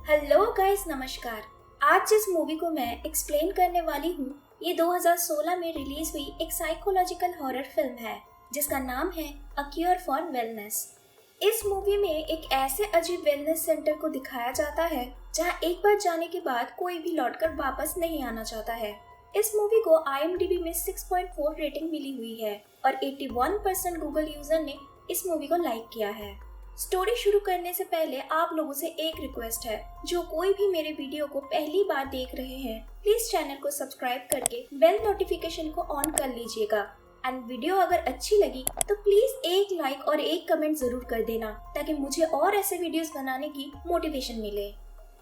Hello guys, नमस्कार। आज जिस मूवी को मैं एक्सप्लेन करने वाली हूँ ये 2016 में रिलीज हुई एक साइकोलॉजिकल हॉरर फिल्म है जिसका नाम है अ क्यूर फॉर वेलनेस। इस मूवी में एक ऐसे अजीब वेलनेस सेंटर को दिखाया जाता है जहाँ एक बार जाने के बाद कोई भी लौटकर वापस नहीं आना चाहता है। इस मूवी को IMDb में 6.4 रेटिंग मिली हुई है और 81% गूगल यूजर ने इस मूवी को लाइक किया है। स्टोरी शुरू करने से पहले आप लोगों से एक रिक्वेस्ट है, जो कोई भी मेरे वीडियो को पहली बार देख रहे हैं प्लीज चैनल को सब्सक्राइब करके बेल नोटिफिकेशन को ऑन कर लीजिएगा। एंड वीडियो अगर अच्छी लगी तो प्लीज एक लाइक और एक कमेंट जरूर कर देना ताकि मुझे और ऐसे वीडियोस बनाने की मोटिवेशन मिले।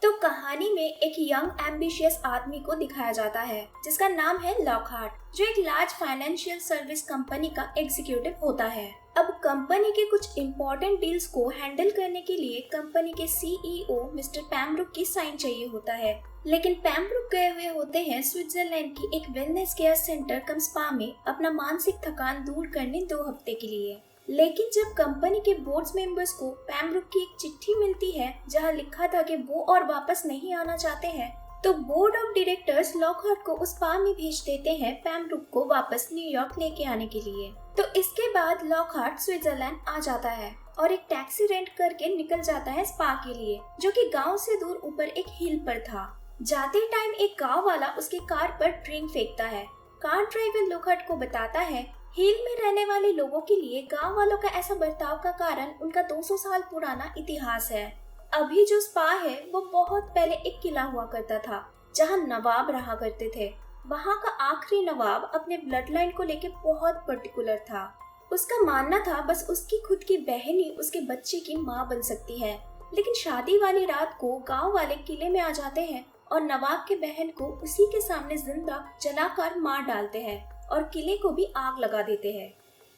तो कहानी में एक यंग एम्बिशियस आदमी को दिखाया जाता है जिसका नाम है लॉकहार्ट, जो एक लार्ज फाइनेंशियल सर्विस कंपनी का एग्जीक्यूटिव होता है। अब कंपनी के कुछ इम्पोर्टेंट डील्स को हैंडल करने के लिए कंपनी के CEO मिस्टर पैमब्रुक की साइन चाहिए होता है, लेकिन पैमब्रुक गए हुए होते हैं स्विट्जरलैंड की एक वेलनेस केयर सेंटर कम स्पा में अपना मानसिक थकान दूर करने 2 हफ्ते के लिए। लेकिन जब कंपनी के बोर्ड मेंबर्स को पैमब्रुक की एक चिट्ठी मिलती है जहां लिखा था कि वो और वापस नहीं आना चाहते हैं, तो बोर्ड ऑफ डायरेक्टर्स लॉकहार्ट को उस स्पा में भेज देते हैं पैमब्रुक को वापस न्यूयॉर्क लेके आने के लिए। तो इसके बाद लॉकहार्ट स्विट्जरलैंड आ जाता है और एक टैक्सी रेंट करके निकल जाता है स्पा के लिए, जो कि गांव से दूर ऊपर एक हिल पर था। जाते टाइम एक गांव वाला उसके कार पर ड्रिंक फेंकता है। कार ड्राइवर लॉकहार्ट को बताता है हिल में रहने वाले लोगों के लिए गांव वालों का ऐसा बर्ताव का कारण उनका 200 साल पुराना इतिहास है। अभी जो स्पा है वो बहुत पहले एक किला हुआ करता था जहां नवाब रहा करते थे। वहां का आखिरी नवाब अपने ब्लड लाइन को लेके बहुत पर्टिकुलर था। उसका मानना था बस उसकी खुद की बहन ही उसके बच्चे की माँ बन सकती है। लेकिन शादी वाली रात को गांव वाले किले में आ जाते हैं और नवाब के बहन को उसी के सामने जिंदा जलाकर मार डालते हैं और किले को भी आग लगा देते हैं।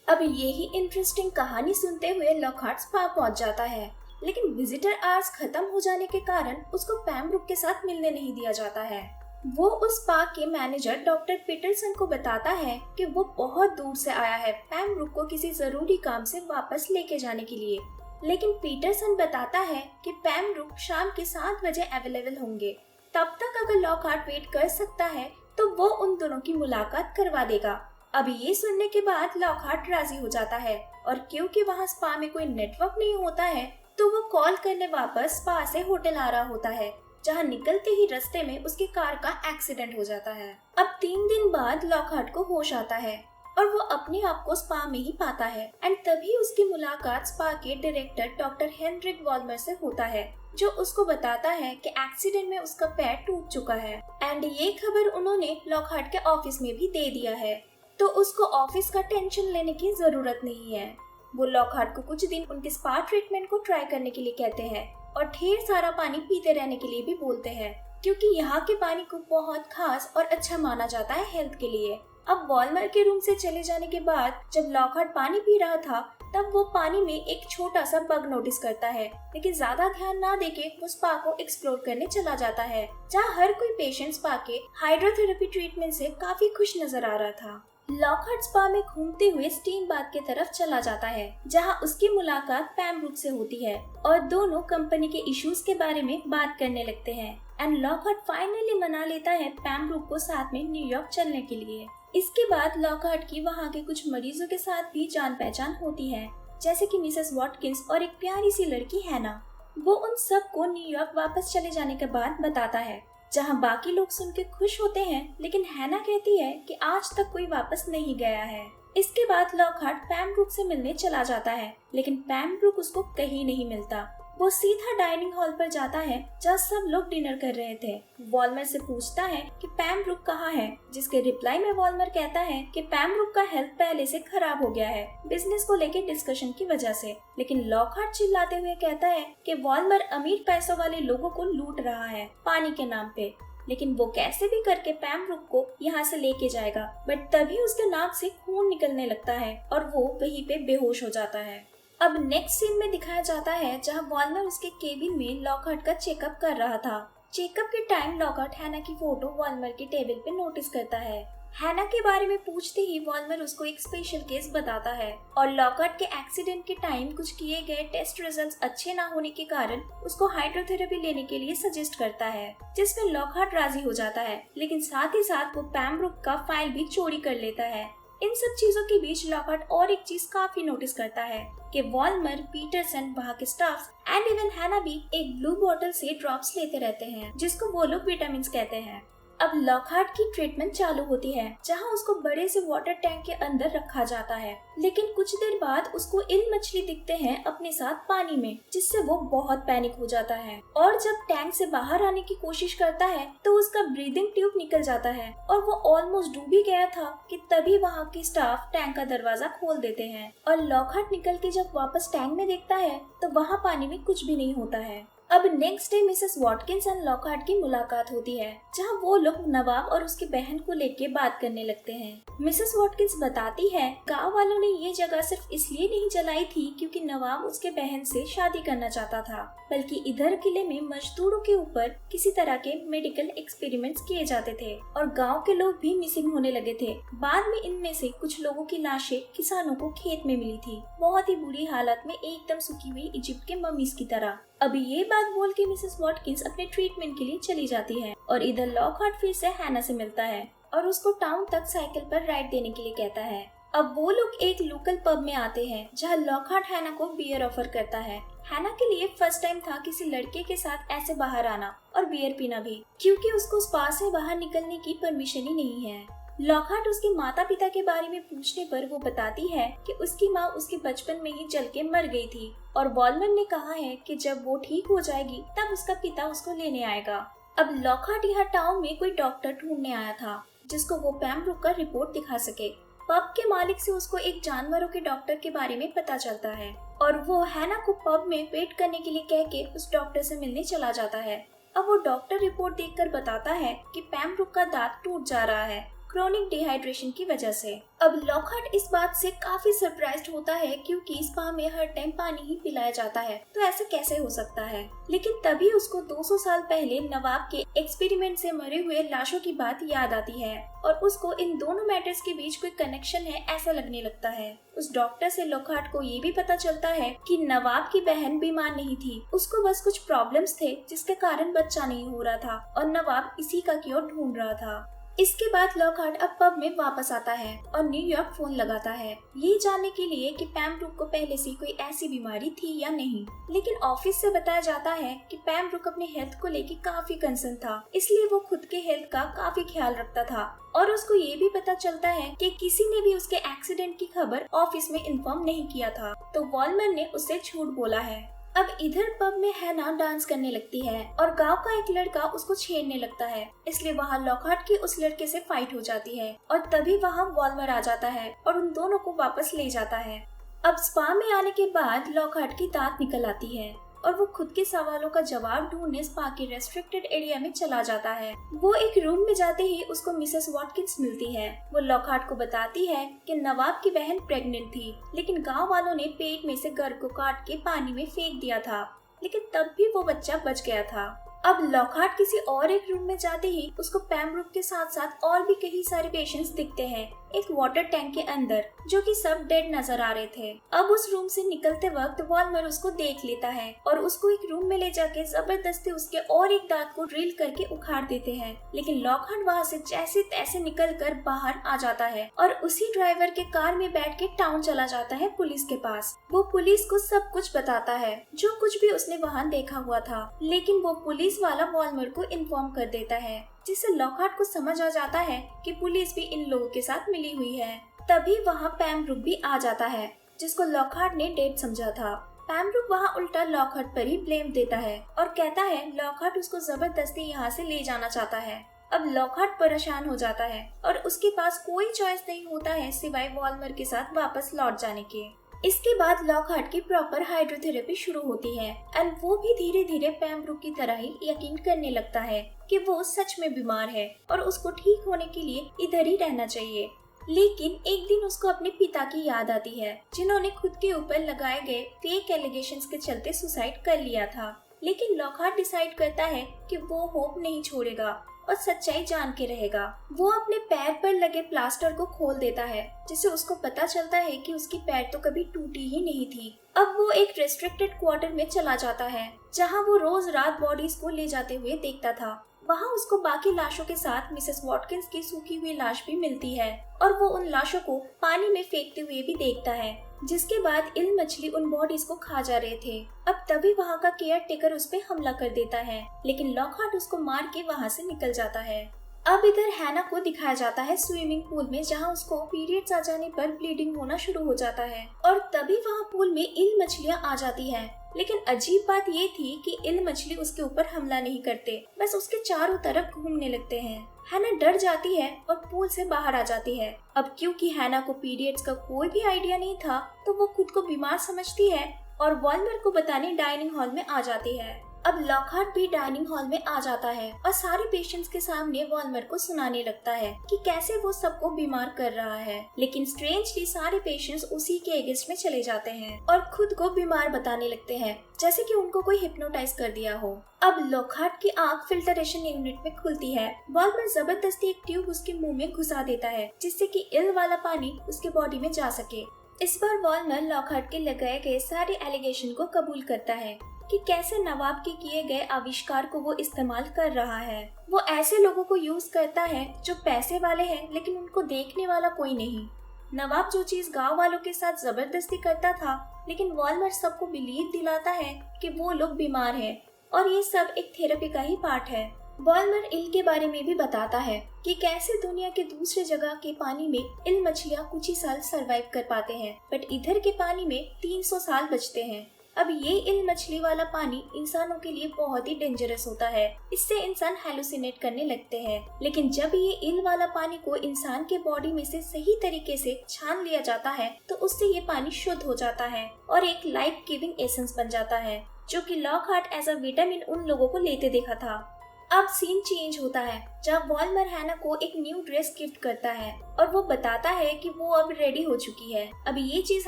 अब यही इंटरेस्टिंग कहानी सुनते हुए लॉकहार्ट स्पा पहुंच जाता है, लेकिन विजिटर आवर्स खत्म हो जाने के कारण उसको पैमब्रुक के साथ मिलने नहीं दिया जाता है। वो उस स्पा के मैनेजर डॉक्टर पीटरसन को बताता है कि वो बहुत दूर से आया है पैमब्रुक को किसी जरूरी काम से वापस लेके जाने के लिए। लेकिन पीटरसन बताता है कि पैमब्रुक शाम के 7 बजे अवेलेबल होंगे। तब तक अगर लॉकहार्ट वेट कर सकता है तो वो उन दोनों की मुलाकात करवा देगा। अब ये सुनने के बाद लॉकहार्ट राजी हो जाता है और क्योंकि वहाँ स्पा में कोई नेटवर्क नहीं होता है तो वो कॉल करने वापस स्पा से होटल आ रहा होता है, जहाँ निकलते ही रास्ते में उसकी कार का एक्सीडेंट हो जाता है। अब 3 दिन बाद लॉकहार्ट को होश आता है और वो अपने आप को स्पा में ही पाता है। एंड तभी उसकी मुलाकात स्पा के डायरेक्टर डॉक्टर हेनरिक वॉल्मर से होता है, जो उसको बताता है कि एक्सीडेंट में उसका पैर टूट चुका है। एंड ये खबर उन्होंने लॉकहार्ट के ऑफिस में भी दे दिया है, तो उसको ऑफिस का टेंशन लेने की जरूरत नहीं है। वो लॉकहार्ट को कुछ दिन उनके स्पा ट्रीटमेंट को ट्राई करने के लिए कहते हैं और ढेर सारा पानी पीते रहने के लिए भी बोलते हैं, क्योंकि यहाँ के पानी को बहुत खास और अच्छा माना जाता है हेल्थ के लिए। अब वॉल्मर के रूम से चले जाने के बाद जब लॉकहार्ट पानी पी रहा था तब वो पानी में एक छोटा सा बग नोटिस करता है, लेकिन ज्यादा ध्यान ना देके वो स्पा को एक्सप्लोर करने चला जाता है, जहाँ हर कोई पेशेंट स्पा के हाइड्रोथेरेपी ट्रीटमेंट से काफी खुश नजर आ रहा था। लॉकहार्ट स्पा में घूमते हुए स्टीम बाथ की तरफ चला जाता है, जहां उसकी मुलाकात पैमब्रुक से होती है और दोनों कंपनी के इश्यूज के बारे में बात करने लगते हैं। एंड लॉकहार्ट फाइनली मना लेता है पैमब्रुक को साथ में न्यूयॉर्क चलने के लिए। इसके बाद लॉकहार्ट की वहाँ के कुछ मरीजों के साथ भी जान पहचान होती है, जैसे कि मिसेस वॉटकिंस और एक प्यारी सी लड़की हैना। वो उन सबको न्यूयॉर्क वापस चले जाने के बाद बताता है, जहाँ बाकी लोग सुन के खुश होते हैं, लेकिन हैना कहती है कि आज तक कोई वापस नहीं गया है। इसके बाद लॉकहार्ट पैमब्रुक से मिलने चला जाता है, लेकिन पैमब्रुक उसको कहीं नहीं मिलता। वो सीधा डाइनिंग हॉल पर जाता है जहाँ सब लोग डिनर कर रहे थे। वॉल्मर से पूछता है कि पैमब्रुक कहाँ है, जिसके रिप्लाई में वॉल्मर कहता है कि पैमब्रुक का हेल्थ पहले से खराब हो गया है बिजनेस को लेके डिस्कशन की वजह से। लेकिन लॉकहार्ट चिल्लाते हुए कहता है कि वॉल्मर अमीर पैसों वाले लोगों को लूट रहा है पानी के नाम पे, लेकिन वो कैसे भी करके पैमब्रुक को यहाँ से लेके जाएगा। बट तभी उसके नाक से खून निकलने लगता है और वो वहीं पे बेहोश हो जाता है। अब नेक्स्ट सीन में दिखाया जाता है जहाँ वॉल्मर उसके केबिन में लॉकहार्ट का चेकअप कर रहा था। चेकअप के टाइम लॉकहार्ट हैना की फोटो वॉल्मर के टेबल पे नोटिस करता है। हैना के बारे में पूछते ही वॉल्मर उसको एक स्पेशल केस बताता है और लॉकहार्ट के एक्सीडेंट के टाइम कुछ किए गए टेस्ट रिजल्ट्स अच्छे ना होने के कारण उसको हाइड्रोथेरेपी लेने के लिए सजेस्ट करता है, जिसमें लॉकहार्ट राजी हो जाता है, लेकिन साथ ही साथ वो पैमब्रुक का फाइल भी चोरी कर लेता है। इन सब चीजों के बीच लॉकहार्ट और एक चीज काफी नोटिस करता है कि वॉल्मर, पीटरसन, वहाँ के स्टाफ एंड इवन हैना भी एक ब्लू बॉटल से ड्रॉप्स लेते रहते हैं, जिसको वो लोग विटामिन कहते हैं। अब लॉकहार्ट की ट्रीटमेंट चालू होती है, जहां उसको बड़े से वाटर टैंक के अंदर रखा जाता है, लेकिन कुछ देर बाद उसको ईल मछली दिखते हैं अपने साथ पानी में, जिससे वो बहुत पैनिक हो जाता है और जब टैंक से बाहर आने की कोशिश करता है तो उसका ब्रीदिंग ट्यूब निकल जाता है और वो ऑलमोस्ट डूब ही गया था कि तभी वहाँ के स्टाफ टैंक का दरवाजा खोल देते हैं और लॉकहार्ट निकल के जब वापस टैंक में देखता है तो वहाँ पानी में कुछ भी नहीं होता है। अब next day Mrs Watkins and Lockhart की मुलाकात होती है, जहां वो लोग नवाब और उसकी बहन को लेके बात करने लगते हैं। मिसेस वॉटकिंस बताती है गांव वालों ने ये जगह सिर्फ इसलिए नहीं जलाई थी क्योंकि नवाब उसके बहन से शादी करना चाहता था, बल्कि इधर किले में मजदूरों के ऊपर किसी तरह के मेडिकल एक्सपेरिमेंट्स किए जाते थे और गाँव के लोग भी मिसिंग होने लगे थे। बाद में इनमें से कुछ लोगों की लाशें किसानों को खेत में मिली थी, बहुत ही बुरी हालत में, एकदम सूखी हुई इजिप्ट के मम्मीज की तरह। अभी ये बात बोल के मिसेस वॉटकिंस अपने ट्रीटमेंट के लिए चली जाती है और इधर लॉकहार्ट फिर से हैना से मिलता है और उसको टाउन तक साइकिल पर राइड देने के लिए कहता है। अब वो लोग एक लोकल पब में आते हैं जहाँ लॉकहार्ट हैना को बियर ऑफर करता है। हैना के लिए फर्स्ट टाइम था किसी लड़के के साथ ऐसे बाहर आना और बियर पीना भी, क्योंकि उसको स्पा से बाहर निकलने की परमिशन ही नहीं है। लॉकहार्ट उसके माता पिता के बारे में पूछने पर वो बताती है कि उसकी माँ उसके बचपन में ही जल के मर गई थी और वॉल्मर ने कहा है कि जब वो ठीक हो जाएगी तब उसका पिता उसको लेने आएगा। अब लॉकहार्ट यहाँ टाउन में कोई डॉक्टर ढूंढने आया था जिसको वो पैमब्रुक का रिपोर्ट दिखा सके। पब के मालिक से उसको एक जानवरों के डॉक्टर के बारे में पता चलता है और वो हैना को पब में वेट करने के लिए कह के उस डॉक्टर से मिलने चला जाता है। अब वो डॉक्टर रिपोर्ट देखकर बताता है कि पैमब्रुक का दांत टूट जा रहा है क्रोनिक डिहाइड्रेशन की वजह से। अब लॉकहार्ट इस बात से काफी सरप्राइज्ड होता है क्योंकि स्पा में हर टाइम पानी ही पिलाया जाता है, तो ऐसे कैसे हो सकता है। लेकिन तभी उसको 200 साल पहले नवाब के एक्सपेरिमेंट से मरे हुए लाशों की बात याद आती है और उसको इन दोनों मैटर्स के बीच कोई कनेक्शन है ऐसा लगने लगता है। उस डॉक्टर से लॉकहार्ट को ये भी पता चलता है कि नवाब की बहन बीमार नहीं थी, उसको बस कुछ प्रॉब्लम्स थे जिसके कारण बच्चा नहीं हो रहा था और नवाब इसी का क्योर ढूंढ रहा था। इसके बाद लॉकहार्ट अब पब में वापस आता है और न्यूयॉर्क फोन लगाता है, ये जानने के लिए कि पैमब्रुक को पहले से कोई ऐसी बीमारी थी या नहीं। लेकिन ऑफिस से बताया जाता है कि पैमब्रुक अपने हेल्थ को लेके काफी कंसर्न था, इसलिए वो खुद के हेल्थ का काफी ख्याल रखता था और उसको ये भी पता चलता है कि किसी ने भी उसके एक्सीडेंट की खबर ऑफिस में इन्फॉर्म नहीं किया था, तो वॉल्मर ने उससे झूठ बोला है। अब इधर पब में हैना डांस करने लगती है और गांव का एक लड़का उसको छेड़ने लगता है, इसलिए वहाँ लॉकहार्ट की उस लड़के से फाइट हो जाती है और तभी वहाँ वॉल्मर आ जाता है और उन दोनों को वापस ले जाता है। अब स्पा में आने के बाद लॉकहार्ट की दांत निकल आती है और वो खुद के सवालों का जवाब ढूंढने स्पा के रेस्ट्रिक्टेड एरिया में चला जाता है। वो एक रूम में जाते ही उसको मिसेस वॉटकिंस मिलती है। वो लॉकहार्ट को बताती है कि नवाब की बहन प्रेग्नेंट थी, लेकिन गांव वालों ने पेट में से गर्भ को काट के पानी में फेंक दिया था, लेकिन तब भी वो बच्चा बच गया था। अब लॉकहार्ट किसी और एक रूम में जाते ही उसको पैमब्रुक के साथ साथ और भी कई सारे पेशेंट्स दिखते हैं एक वाटर टैंक के अंदर, जो कि सब डेड नजर आ रहे थे। अब उस रूम से निकलते वक्त वॉल्मर उसको देख लेता है और उसको एक रूम में ले जाके जबरदस्ती उसके और एक दांत को ड्रिल करके उखाड़ देते हैं, लेकिन लॉकहार्ट वहाँ से जैसे तैसे निकल कर बाहर आ जाता है और उसी ड्राइवर के कार में बैठ के टाउन चला जाता है पुलिस के पास। वो पुलिस को सब कुछ बताता है जो कुछ भी उसने वहाँ देखा हुआ था, लेकिन वो पुलिस वाला वॉल्मर को इन्फॉर्म कर देता है, जिससे लॉकहार्ट को समझ आ जाता है कि पुलिस भी इन लोगों के साथ मिली हुई है। तभी वहाँ पैमब्रुक भी आ जाता है, जिसको लॉकहार्ट ने डेड समझा था। पैमब्रुक वहाँ उल्टा लॉकहार्ट पर ही ब्लेम देता है और कहता है लॉकहार्ट उसको जबरदस्ती यहाँ से ले जाना चाहता है। अब लॉकहार्ट परेशान हो जाता है और उसके पास कोई चॉइस नहीं होता है सिवाय वॉल्मर के साथ वापस लौट जाने के। इसके बाद लॉकहार्ट की प्रॉपर हाइड्रोथेरेपी शुरू होती है एंड वो भी धीरे धीरे पैमब्रुक की तरह ही यकीन करने लगता है कि वो सच में बीमार है और उसको ठीक होने के लिए इधर ही रहना चाहिए। लेकिन एक दिन उसको अपने पिता की याद आती है, जिन्होंने खुद के ऊपर लगाए गए फेक एलिगेशंस के चलते सुसाइड कर लिया था। लेकिन लॉकहार्ट डिसाइड करता है कि वो होप नहीं छोड़ेगा और सच्चाई जान के रहेगा। वो अपने पैर पर लगे प्लास्टर को खोल देता है, जिससे उसको पता चलता है कि उसकी पैर तो कभी टूटी ही नहीं थी। अब वो एक रेस्ट्रिक्टेड क्वार्टर में चला जाता है, जहाँ वो रोज रात बॉडीज को ले जाते हुए देखता था। वहाँ उसको बाकी लाशों के साथ मिसेस वॉटकिंस की सूखी हुई लाश भी मिलती है और वो उन लाशों को पानी में फेंकते हुए भी देखता है, जिसके बाद इल मछली उन बॉडीज को खा जा रहे थे। अब तभी वहाँ का केयर टेकर उस पे हमला कर देता है, लेकिन लॉकहार्ट उसको मार के वहाँ से निकल जाता है। अब इधर हैना को दिखाया जाता है स्विमिंग पूल में, जहाँ उसको पीरियड्स आ जाने पर ब्लीडिंग होना शुरू हो जाता है और तभी वहाँ पूल में इल मछलियाँ आ जाती है। लेकिन अजीब बात ये थी कि इल मछली उसके ऊपर हमला नहीं करते, बस उसके चारों तरफ घूमने लगते हैं। हैना डर जाती है और पूल से बाहर आ जाती है। अब क्योंकि हैना को पीरियड्स का कोई भी आइडिया नहीं था, तो वो खुद को बीमार समझती है और वॉल्मर को बताने डाइनिंग हॉल में आ जाती है। अब लॉकहार्ट भी डाइनिंग हॉल में आ जाता है और सारे पेशेंट्स के सामने वॉल्मर को सुनाने लगता है कि कैसे वो सबको बीमार कर रहा है। लेकिन स्ट्रेंजली सारे पेशेंट्स उसी के अगेंस्ट में चले जाते हैं और खुद को बीमार बताने लगते हैं, जैसे कि उनको कोई हिप्नोटाइज कर दिया हो। अब लॉकहार्ट की आंख फिल्टरेशन यूनिट में खुलती है। वॉल्मर जबरदस्ती एक ट्यूब उसके मुंह में घुसा देता है, जिससे कि इल वाला पानी उसके बॉडी में जा सके। इस बार वॉल्मर लॉकहार्ट के लगाए गए सारे एलिगेशन को कबूल करता है कि कैसे नवाब के किए गए आविष्कार को वो इस्तेमाल कर रहा है। वो ऐसे लोगों को यूज करता है जो पैसे वाले हैं, लेकिन उनको देखने वाला कोई नहीं। नवाब जो चीज गांव वालों के साथ जबरदस्ती करता था, लेकिन वॉल्मर सबको बिलीव दिलाता है कि वो लोग बीमार हैं और ये सब एक थेरेपी का ही पार्ट है। वॉल्मर इल के बारे में भी बताता है कि कैसे दुनिया के दूसरे जगह के पानी में इल मछलियाँ कुछ ही साल सरवाइव कर पाते हैं, बट इधर के पानी में 300 साल बचते हैं। अब ये इल मछली वाला पानी इंसानों के लिए बहुत ही डेंजरस होता है, इससे इंसान हेलुसिनेट करने लगते हैं। लेकिन जब ये इल वाला पानी को इंसान के बॉडी में से सही तरीके से छान लिया जाता है, तो उससे ये पानी शुद्ध हो जाता है और एक लाइफ गिविंग एसेंस बन जाता है, जो कि लॉकहार्ट एज अ विटामिन उन लोगों को लेते देखा था। अब सीन चेंज होता है, जब वॉल्मर हैना को एक न्यू ड्रेस गिफ्ट करता है और वो बताता है कि वो अब रेडी हो चुकी है। अब ये चीज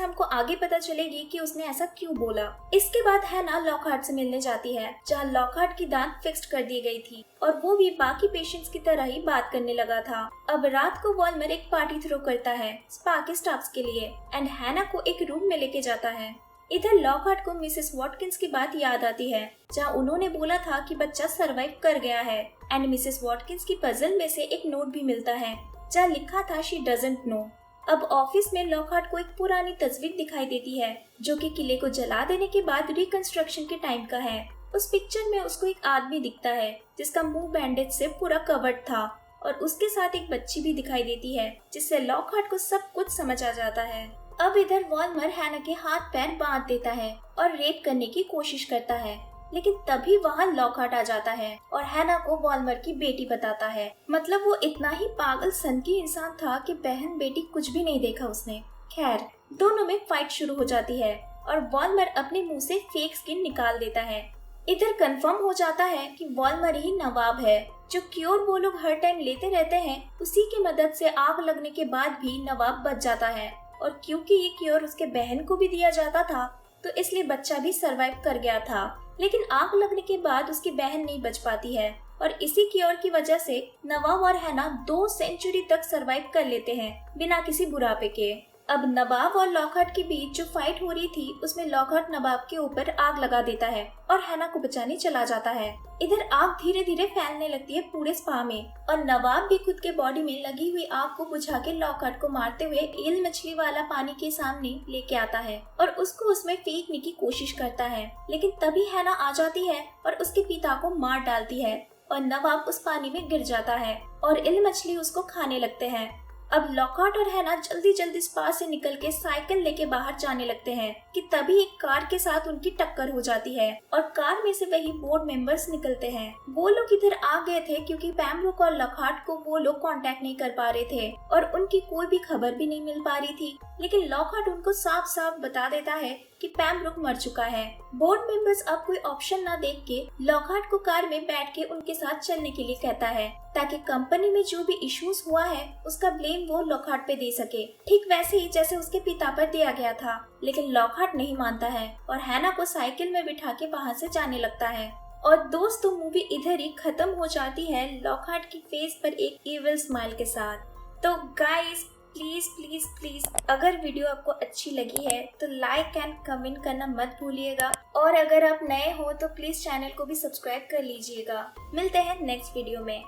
हमको आगे पता चलेगी कि उसने ऐसा क्यों बोला। इसके बाद हैना लॉकहार्ट से मिलने जाती है, जहाँ लॉकहार्ट की दांत फिक्स्ड कर दी गई थी और वो भी बाकी पेशेंट्स की तरह ही बात करने लगा था। अब रात को वॉल्मर एक पार्टी थ्रो करता है स्पा के स्टाफ्स के लिए एंड हैना को एक रूम में लेके जाता है। इधर लॉकहार्ट को मिसेस वॉटकिंस की बात याद आती है, जहाँ उन्होंने बोला था कि बच्चा सरवाइव कर गया है एंड मिसेस वॉटकिंस की पजल में से एक नोट भी मिलता है, जहाँ लिखा था शी डजंट नो। अब ऑफिस में लॉकहार्ट को एक पुरानी तस्वीर दिखाई देती है, जो कि किले को जला देने के बाद रिकंस्ट्रक्शन के टाइम का है। उस पिक्चर में उसको एक आदमी दिखता है, जिसका मुंह बैंडेज से पूरा कवर्ड था और उसके साथ एक बच्ची भी दिखाई देती है, जिससे लॉकहार्ट को सब कुछ समझ आ जाता है। अब इधर वॉल्मर हैना के हाथ पैर बांध देता है और रेप करने की कोशिश करता है, लेकिन तभी वहाँ लॉकहार्ट आ जाता है और हैना को वॉल्मर की बेटी बताता है। मतलब वो इतना ही पागल सनकी इंसान था कि बहन बेटी कुछ भी नहीं देखा उसने। खैर, दोनों में फाइट शुरू हो जाती है और वॉल्मर अपने मुंह से फेक स्किन निकाल देता है। इधर कंफर्म हो जाता है कि वॉल्मर ही नवाब है। जो क्योर वो लोग हर टाइम लेते रहते हैं, उसी की मदद से आग लगने के बाद भी नवाब बच जाता है और क्योंकि ये क्योर उसके बहन को भी दिया जाता था, तो इसलिए बच्चा भी सरवाइव कर गया था। लेकिन आग लगने के बाद उसकी बहन नहीं बच पाती है और इसी क्योर की वजह से नवाब और हैना 2 सेंचुरी तक सरवाइव कर लेते हैं बिना किसी बुढ़ापे के। अब नवाब और लॉकहार्ट के बीच जो फाइट हो रही थी, उसमें लॉकहार्ट नवाब के ऊपर आग लगा देता है और हैना को बचाने चला जाता है। इधर आग धीरे धीरे फैलने लगती है पूरे स्पा में और नवाब भी खुद के बॉडी में लगी हुई आग को बुझा के लॉकहार्ट को मारते हुए इल मछली वाला पानी के सामने लेके आता है और उसको उसमें फेंकने की कोशिश करता है। लेकिन तभी हैना आ जाती है और उसके पिता को मार डालती है और नवाब उस पानी में गिर जाता है और इल मछली उसको खाने लगते हैं। अब लॉकहार्ट और हैना जल्दी जल्दी स्पा से निकल के साइकिल लेके बाहर जाने लगते हैं कि तभी एक कार के साथ उनकी टक्कर हो जाती है और कार में से वही बोर्ड मेंबर्स निकलते हैं। वो लोग इधर आ गए थे क्योंकि पैमब्रुक और लॉकहार्ट को वो लोग कांटेक्ट नहीं कर पा रहे थे और उनकी कोई भी खबर भी नहीं मिल पा रही थी। लेकिन लॉकहार्ट उनको साफ साफ बता देता है कि पैमब्रुक मर चुका है। बोर्ड मेंबर्स अब कोई ऑप्शन ना देख के लॉकहार्ट को कार में बैठ के उनके साथ चलने के लिए कहता है, ताकि कंपनी में जो भी इश्यूज हुआ है उसका ब्लेम वो लॉकहार्ट पे दे सके, ठीक वैसे ही जैसे उसके पिता पर दिया गया था। लेकिन लॉकहार्ट नहीं मानता है और हैना को साइकिल में बिठा के वहाँ से जाने लगता है। और दोस्तों मूवी इधर ही खत्म हो जाती है लॉकहार्ट की फेस पर एक इविल स्माइल के साथ। तो गाइस प्लीज प्लीज प्लीज अगर वीडियो आपको अच्छी लगी है तो लाइक एंड कमेंट करना मत भूलिएगा, और अगर आप नए हो तो प्लीज चैनल को भी सब्सक्राइब कर लीजिएगा। मिलते हैं नेक्स्ट वीडियो में।